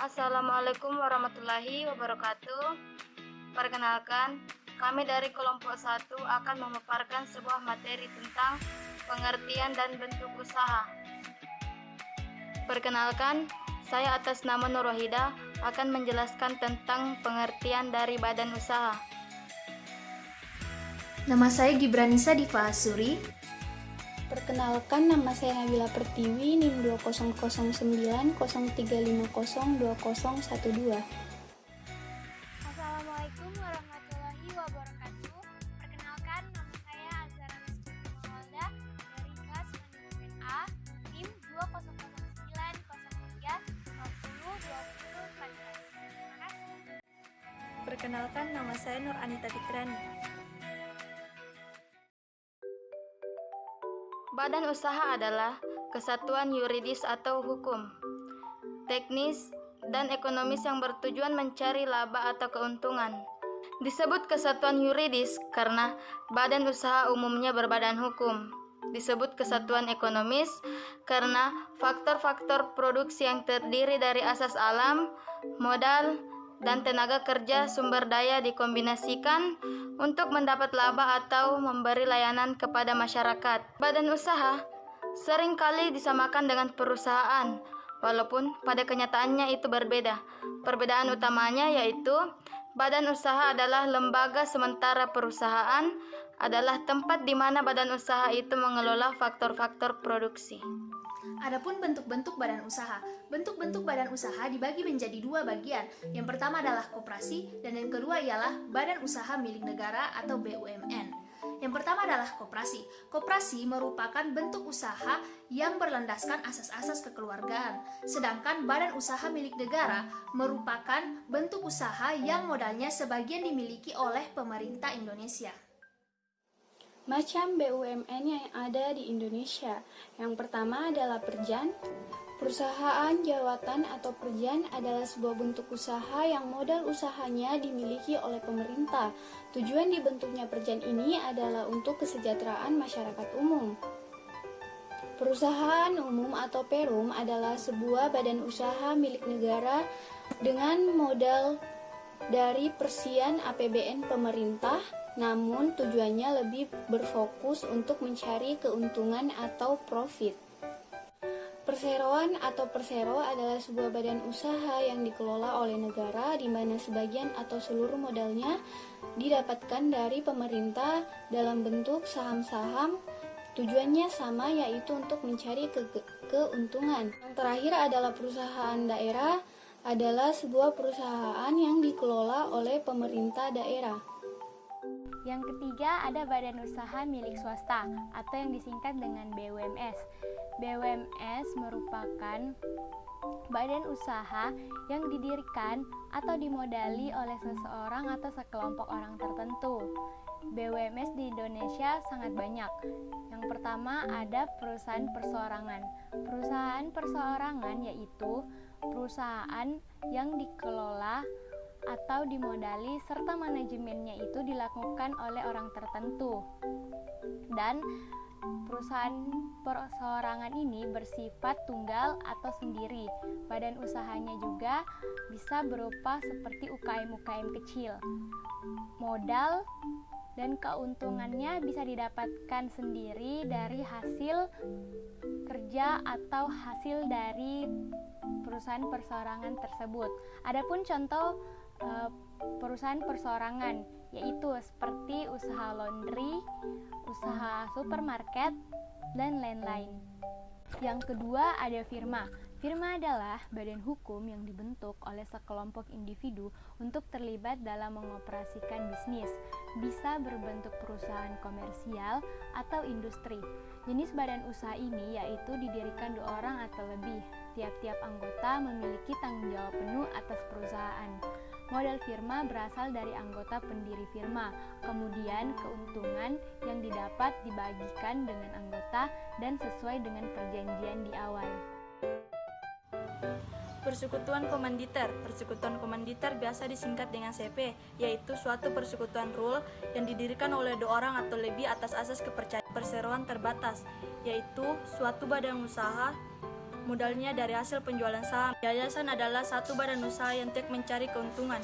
Assalamualaikum warahmatullahi wabarakatuh. Perkenalkan, kami dari kelompok 1 akan memaparkan sebuah materi tentang pengertian dan bentuk usaha. Perkenalkan, saya atas nama Nur Wahida akan menjelaskan tentang pengertian dari badan usaha. Nama saya Gibranisa Diva Asuri. Perkenalkan, nama saya Nabila Pertiwi, NIM 200903502012. Assalamualaikum warahmatullahi wabarakatuh. Perkenalkan, nama saya Azhara Rizky Mawalda dari kelas manajemen A, NIM 200903202014. Terima kasih. Perkenalkan, nama saya Nur Anita Fikrani. Badan usaha adalah kesatuan yuridis atau hukum, teknis, dan ekonomis yang bertujuan mencari laba atau keuntungan. Disebut kesatuan yuridis karena badan usaha umumnya berbadan hukum. Disebut kesatuan ekonomis karena faktor-faktor produksi yang terdiri dari asas alam, modal, dan tenaga kerja sumber daya dikombinasikan untuk mendapat laba atau memberi layanan kepada masyarakat. Badan usaha seringkali disamakan dengan perusahaan, walaupun pada kenyataannya itu berbeda. Perbedaan utamanya yaitu badan usaha adalah lembaga sementara perusahaan adalah tempat di mana badan usaha itu mengelola faktor-faktor produksi. Adapun bentuk-bentuk badan usaha. Bentuk-bentuk badan usaha dibagi menjadi dua bagian. Yang pertama adalah koperasi dan yang kedua ialah badan usaha milik negara atau BUMN. Yang pertama adalah koperasi. Koperasi merupakan bentuk usaha yang berlandaskan asas-asas kekeluargaan. Sedangkan badan usaha milik negara merupakan bentuk usaha yang modalnya sebagian dimiliki oleh pemerintah Indonesia. Macam BUMN yang ada di Indonesia. Yang pertama adalah Perjan. Perusahaan jawatan atau Perjan adalah sebuah bentuk usaha yang modal usahanya dimiliki oleh pemerintah. Tujuan dibentuknya Perjan ini adalah untuk kesejahteraan masyarakat umum. Perusahaan umum atau Perum adalah sebuah badan usaha milik negara dengan modal dari persian APBN pemerintah, namun tujuannya lebih berfokus untuk mencari keuntungan atau profit. Perseroan atau Persero adalah sebuah badan usaha yang dikelola oleh negara di mana sebagian atau seluruh modalnya didapatkan dari pemerintah dalam bentuk saham-saham. Tujuannya sama, yaitu untuk mencari keuntungan. Yang terakhir adalah perusahaan daerah, adalah sebuah perusahaan yang dikelola oleh pemerintah daerah. Yang ketiga ada badan usaha milik swasta atau yang disingkat dengan BUMS. BUMS merupakan badan usaha yang didirikan atau dimodali oleh seseorang atau sekelompok orang tertentu. BUMS di Indonesia sangat banyak. Yang pertama ada perusahaan perseorangan. Perusahaan perseorangan yaitu perusahaan yang dikelola atau dimodali serta manajemennya itu dilakukan oleh orang tertentu. Dan perusahaan perseorangan ini bersifat tunggal atau sendiri. Badan usahanya juga bisa berupa seperti UKM-UKM kecil. Modal dan keuntungannya bisa didapatkan sendiri dari hasil kerja atau hasil dari perusahaan perseorangan tersebut. Adapun contoh perusahaan perseorangan yaitu seperti usaha laundry, usaha supermarket, dan lain-lain. Yang kedua ada firma. Firma adalah badan hukum yang dibentuk oleh sekelompok individu untuk terlibat dalam mengoperasikan bisnis. Bisa berbentuk perusahaan komersial atau industri. Jenis badan usaha ini yaitu didirikan 2 orang atau lebih. Tiap-tiap anggota memiliki tanggung jawab penuh atas perusahaan. Modal firma berasal dari anggota pendiri firma, kemudian keuntungan yang didapat dibagikan dengan anggota dan sesuai dengan perjanjian di awal. Persekutuan komanditer. Persekutuan komanditer biasa disingkat dengan CP, yaitu suatu persekutuan rule yang didirikan oleh 2 orang atau lebih atas asas kepercayaan. Perseroan terbatas, yaitu suatu badan usaha modalnya dari hasil penjualan saham. Yayasan adalah satu badan usaha yang tidak mencari keuntungan.